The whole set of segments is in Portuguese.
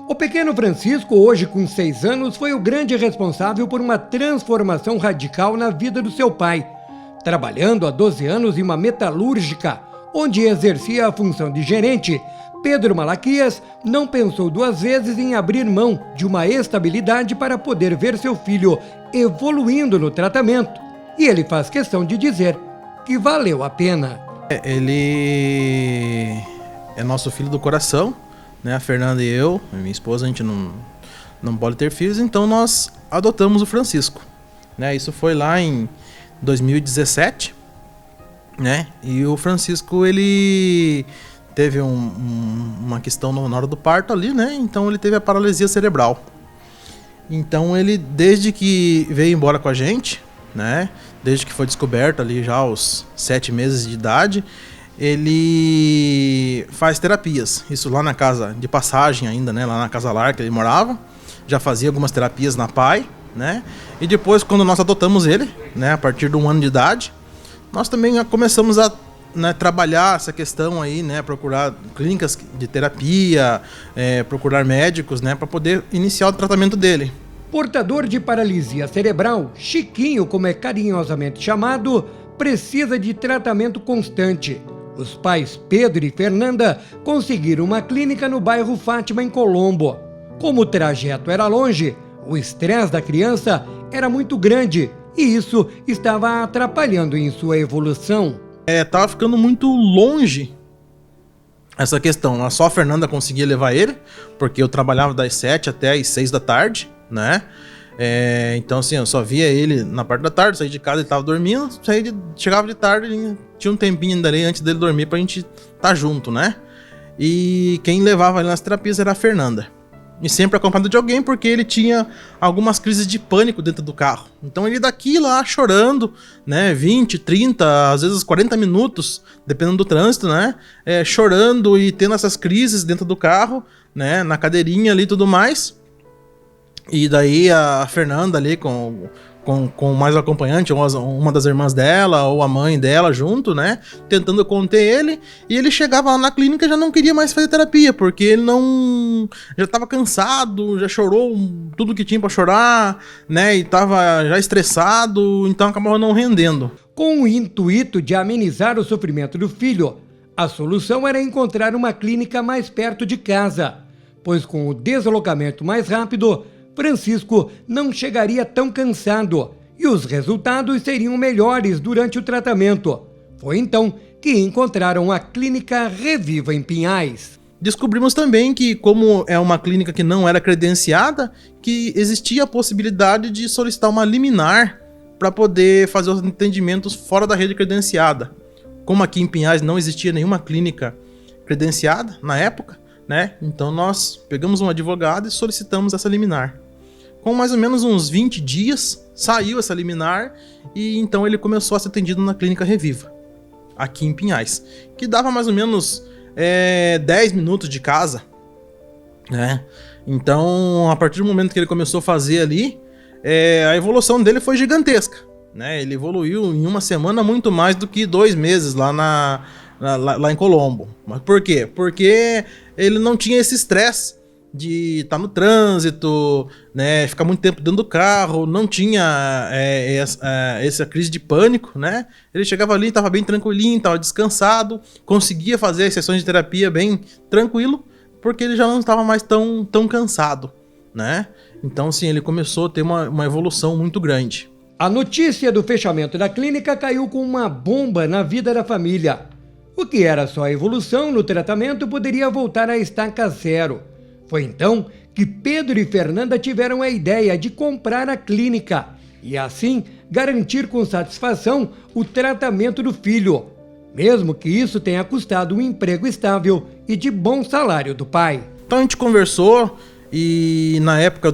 O pequeno Francisco, hoje com 6 anos, foi o grande responsável por uma transformação radical na vida do seu pai. Trabalhando há 12 anos em uma metalúrgica, onde exercia a função de gerente, Pedro Malaquias não pensou 2 vezes em abrir mão de uma estabilidade para poder ver seu filho evoluindo no tratamento. E ele faz questão de dizer que valeu a pena. Ele é nosso filho do coração, né? A Fernanda e eu, minha esposa, a gente não pode ter filhos, então nós adotamos o Francisco, né? Isso foi lá em 2017, né? E o Francisco, ele teve uma questão na hora do parto ali, né? Então ele teve a paralisia cerebral. Então ele, desde que veio embora com a gente, né? Desde que foi descoberto ali já aos 7 meses de idade, ele faz terapias. Isso lá na casa de passagem ainda, né? Lá na Casa Lar que ele morava. Já fazia algumas terapias na PAI, né? E depois, quando nós adotamos ele, né? A partir de 1 ano de idade, nós também começamos a, né, trabalhar essa questão aí, né? Procurar clínicas de terapia, procurar médicos, né? Para poder iniciar o tratamento dele. Portador de paralisia cerebral, Chiquinho, como é carinhosamente chamado, precisa de tratamento constante. Os pais Pedro e Fernanda conseguiram uma clínica no bairro Fátima, em Colombo. Como o trajeto era longe, o estresse da criança era muito grande e isso estava atrapalhando em sua evolução. Tava ficando muito longe essa questão. Só a Fernanda conseguia levar ele, porque eu trabalhava das 7 até as 6 da tarde, né? Então assim, eu só via ele na parte da tarde, saí de casa, ele tava dormindo, chegava de tarde, tinha um tempinho ainda ali antes dele dormir pra gente tá junto, né? E quem levava ele nas terapias era a Fernanda. E sempre acompanhado de alguém, porque ele tinha algumas crises de pânico dentro do carro. Então ele daqui lá chorando, né, 20, 30, às vezes 40 minutos, dependendo do trânsito, né, chorando e tendo essas crises dentro do carro, né, na cadeirinha ali e tudo mais. E daí a Fernanda ali com mais um acompanhante, ou uma das irmãs dela, ou a mãe dela junto, né? Tentando conter ele. E ele chegava lá na clínica e já não queria mais fazer terapia, porque ele já estava cansado, já chorou tudo que tinha para chorar, né? E estava já estressado, então acabava não rendendo. Com o intuito de amenizar o sofrimento do filho, a solução era encontrar uma clínica mais perto de casa, pois com o deslocamento mais rápido, Francisco não chegaria tão cansado e os resultados seriam melhores durante o tratamento. Foi então que encontraram a Clínica Reviva em Pinhais. Descobrimos também que, como é uma clínica que não era credenciada, que existia a possibilidade de solicitar uma liminar para poder fazer os atendimentos fora da rede credenciada. Como aqui em Pinhais não existia nenhuma clínica credenciada na época, né? Então nós pegamos um advogado e solicitamos essa liminar. Com mais ou menos uns 20 dias, saiu essa liminar e então ele começou a ser atendido na Clínica Reviva, aqui em Pinhais, que dava mais ou menos 10 minutos de casa, né? Então, a partir do momento que ele começou a fazer ali, a evolução dele foi gigantesca, né? Ele evoluiu em 1 semana muito mais do que 2 meses lá em Colombo. Mas por quê? Porque ele não tinha esse estresse de estar no trânsito, né, ficar muito tempo dentro do carro, não tinha essa crise de pânico, né? Ele chegava ali, estava bem tranquilinho, estava descansado, conseguia fazer as sessões de terapia bem tranquilo, porque ele já não estava mais tão cansado, né? Então, sim, ele começou a ter uma evolução muito grande. A notícia do fechamento da clínica caiu com uma bomba na vida da família. O que era só a evolução no tratamento poderia voltar à estaca zero. Foi então que Pedro e Fernanda tiveram a ideia de comprar a clínica e assim garantir com satisfação o tratamento do filho, mesmo que isso tenha custado um emprego estável e de bom salário do pai. Então a gente conversou e na época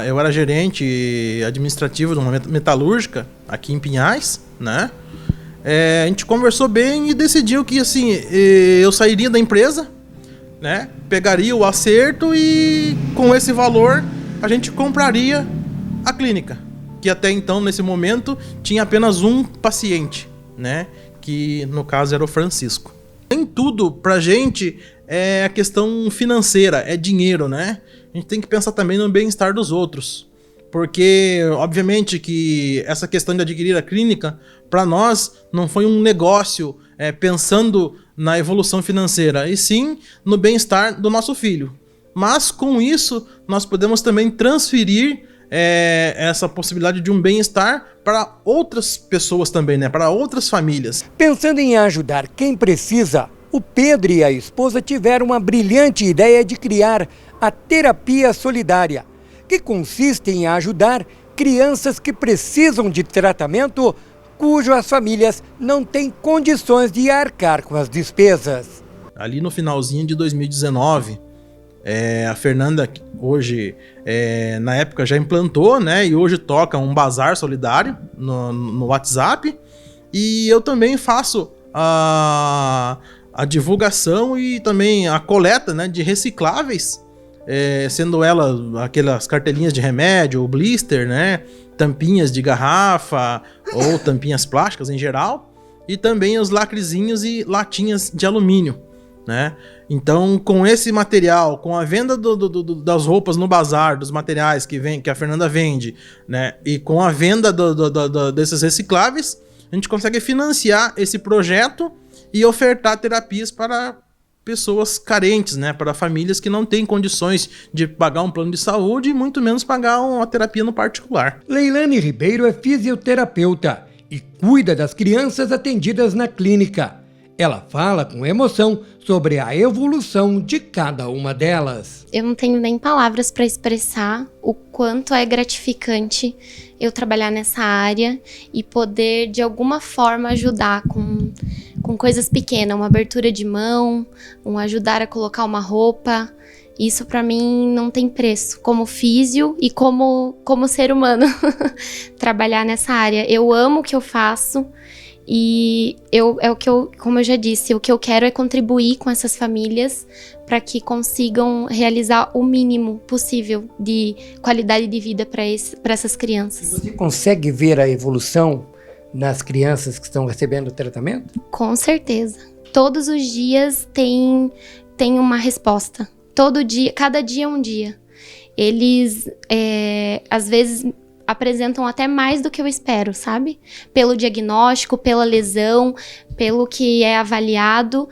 eu era gerente administrativo de uma metalúrgica aqui em Pinhais, né? A gente conversou bem e decidiu que assim, eu sairia da empresa, né? Pegaria o acerto e com esse valor a gente compraria a clínica, que até então nesse momento tinha apenas um paciente, né? Que no caso era o Francisco. Nem tudo pra gente é a questão financeira, é dinheiro, né? A gente tem que pensar também no bem-estar dos outros. Porque, obviamente, que essa questão de adquirir a clínica, para nós, não foi um negócio pensando na evolução financeira, e sim no bem-estar do nosso filho. Mas, com isso, nós podemos também transferir essa possibilidade de um bem-estar para outras pessoas também, né? Para outras famílias. Pensando em ajudar quem precisa, o Pedro e a esposa tiveram uma brilhante ideia de criar a Terapia Solidária, que consiste em ajudar crianças que precisam de tratamento cujas famílias não têm condições de arcar com as despesas. Ali no finalzinho de 2019, a Fernanda hoje, na época já implantou, né, e hoje toca um bazar solidário no WhatsApp, e eu também faço a divulgação e também a coleta, né, de recicláveis, sendo elas aquelas cartelinhas de remédio, ou blister, né, tampinhas de garrafa ou tampinhas plásticas em geral, e também os lacrezinhos e latinhas de alumínio, né? Então, com esse material, com a venda das roupas no bazar, dos materiais que a Fernanda vende, né, e com a venda desses recicláveis, a gente consegue financiar esse projeto e ofertar terapias para pessoas carentes, né, para famílias que não têm condições de pagar um plano de saúde e muito menos pagar uma terapia no particular. Leilane Ribeiro é fisioterapeuta e cuida das crianças atendidas na clínica. Ela fala com emoção sobre a evolução de cada uma delas. Eu não tenho nem palavras para expressar o quanto é gratificante eu trabalhar nessa área e poder, de alguma forma, ajudar com coisas pequenas, uma abertura de mão, um ajudar a colocar uma roupa. Isso para mim não tem preço, como físio e como ser humano, trabalhar nessa área. Eu amo o que eu faço. E como eu já disse, o que eu quero é contribuir com essas famílias para que consigam realizar o mínimo possível de qualidade de vida para essas crianças. Você consegue ver a evolução nas crianças que estão recebendo o tratamento? Com certeza. Todos os dias tem uma resposta. Todo dia, cada dia é um dia. Eles, às vezes, apresentam até mais do que eu espero, sabe? Pelo diagnóstico, pela lesão, pelo que é avaliado.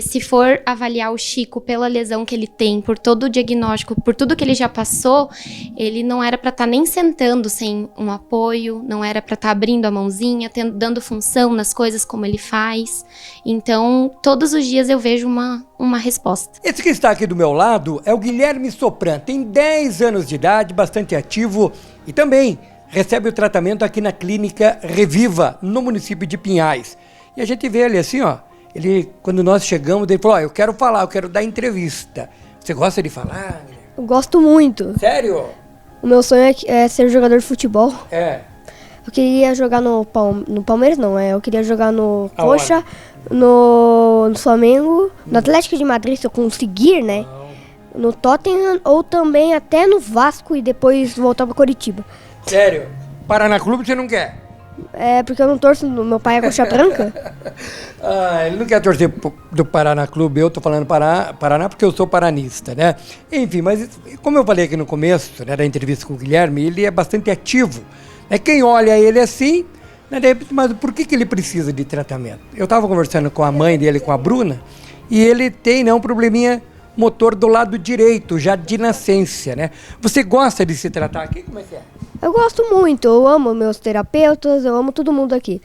Se for avaliar o Chico pela lesão que ele tem, por todo o diagnóstico, por tudo que ele já passou, ele não era para estar nem sentando sem um apoio, não era para estar abrindo a mãozinha, dando função nas coisas como ele faz. Então, todos os dias eu vejo uma resposta. Esse que está aqui do meu lado é o Guilherme Sopran, tem 10 anos de idade, bastante ativo e também recebe o tratamento aqui na Clínica Reviva, no município de Pinhais. E a gente vê ele assim, ó, quando nós chegamos, ele falou, eu quero falar, eu quero dar entrevista. Você gosta de falar? Eu gosto muito. Sério? O meu sonho é ser jogador de futebol. Eu queria jogar no Palmeiras, não, eu queria jogar no Coxa, no Flamengo, no Atlético de Madrid, se eu conseguir, né? No Tottenham ou também até no Vasco e depois voltar para Curitiba. Sério? Paraná Clube você não quer? Porque eu não torço, meu pai é coxa branca. Ele não quer torcer do Paraná Clube, eu tô falando Paraná porque eu sou paranista, né? Enfim, mas como eu falei aqui no começo, né, da entrevista com o Guilherme, ele é bastante ativo. Quem olha ele assim, né, mas por que ele precisa de tratamento? Eu estava conversando com a mãe dele, com a Bruna, e ele tem um probleminha motor do lado direito, já de nascença, né? Você gosta de se tratar aqui? Como é que é? Eu gosto muito, eu amo meus terapeutas, eu amo todo mundo aqui.